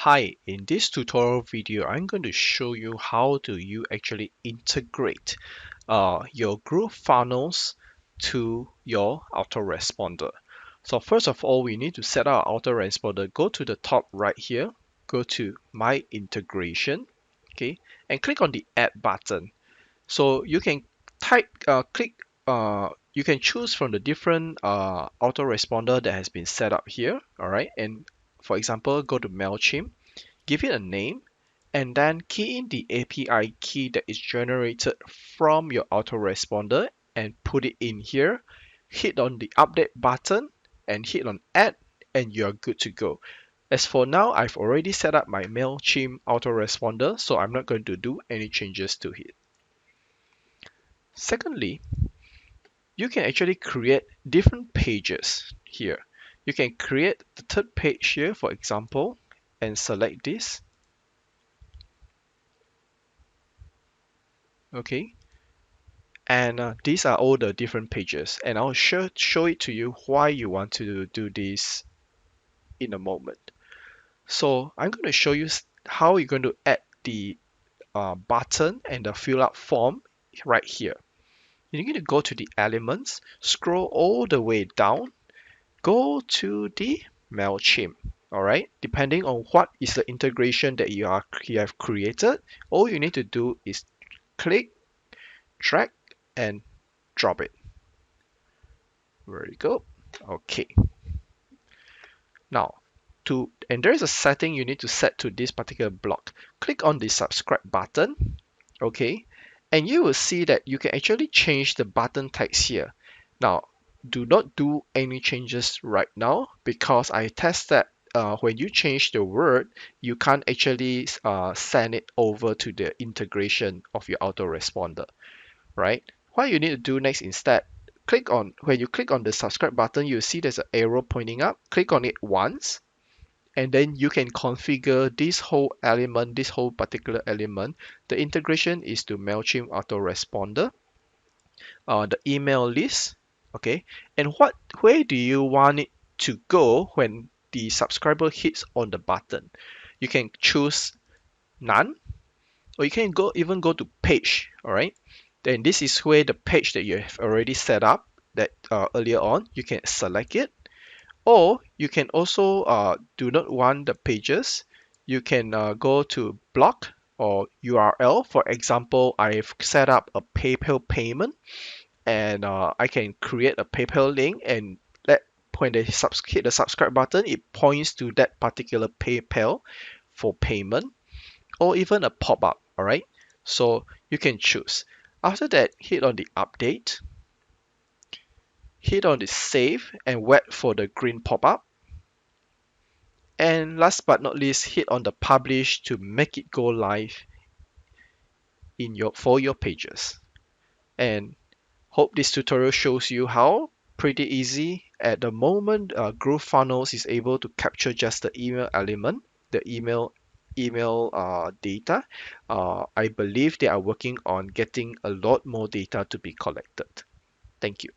Hi, in this tutorial video, I'm going to show you how do you actually integrate your Groovefunnels to your autoresponder. So first of all, we need to set our autoresponder. Go to the top right here, go to My Integration, okay, and click on the Add button. So you can you can choose from the different autoresponder that has been set up here, all right, and for example, go to MailChimp, give it a name, and then key in the API key that is generated from your autoresponder and put it in here. Hit on the update button and hit on add, and you're good to go. As for now, I've already set up my MailChimp autoresponder, so I'm not going to do any changes to it. Secondly, you can actually create different pages here. You can create the third page here, for example, and select this. Okay, and these are all the different pages, and I'll show it to you why you want to do this in a moment. So I'm going to show you how you're going to add the button and the fill out form right here. You're going to go to the elements, scroll all the way down, go to the MailChimp. All right, depending on what is the integration that you have created, all you need to do is click, drag, and drop it. There you go. Okay. Now, and there is a setting you need to set to this particular block. Click on the subscribe button. Okay. And you will see that you can actually change the button text here. Now, do not do any changes right now because I tested when you change the word, you can't actually send it over to the integration of your autoresponder, right? What you need to do next instead, when you click on the subscribe button, you'll see there's an arrow pointing up. Click on it once, and then you can configure this whole element, this whole particular element. The integration is to MailChimp autoresponder, the email list, okay? And where do you want it to go when the subscriber hits on the button? You can choose none, or you can even go to page, all right? Then this is where the page that you have already set up that earlier on, you can select it, or you can also do not want the pages. You can go to block or URL. For example, I've set up a PayPal payment, and I can create a PayPal link, and when they hit the subscribe button, it points to that particular PayPal for payment, or even a pop-up. All right, so you can choose. After that, hit on the update, hit on the save, and wait for the green pop-up. And last but not least, hit on the publish to make it go live for your pages. And hope this tutorial shows you how pretty easy at the moment Groovefunnels is able to capture just the email element, the email data. I believe they are working on getting a lot more data to be collected. Thank you.